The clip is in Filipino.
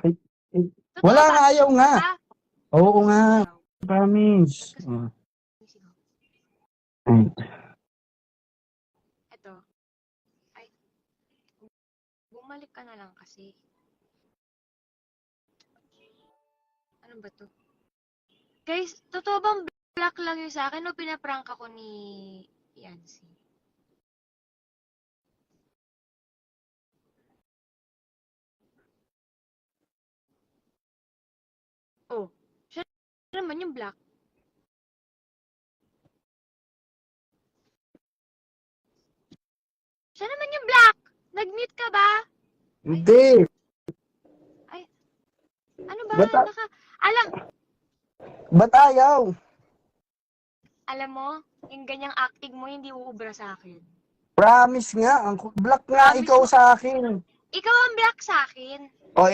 Ay, ay, Totoo wala ba? nga, ayaw nga. Ah, Oo nga, ayaw. promise. Ay, Eto. Ay, bumalik ka na lang kasi. Ano ba to? Guys, totoo bang black lang yun sa akin o pinaprank ako ni Yancy? Oh, siya naman yung black. Siya naman yung black! Nag-mute ka ba? hindi. Ay, ano ba? Ba't, Alam ayaw? mo, yung ganyang acting mo hindi uubra sa akin. Promise nga, ang black nga Promise ikaw mo, sa akin. ikaw ang black sa akin. O,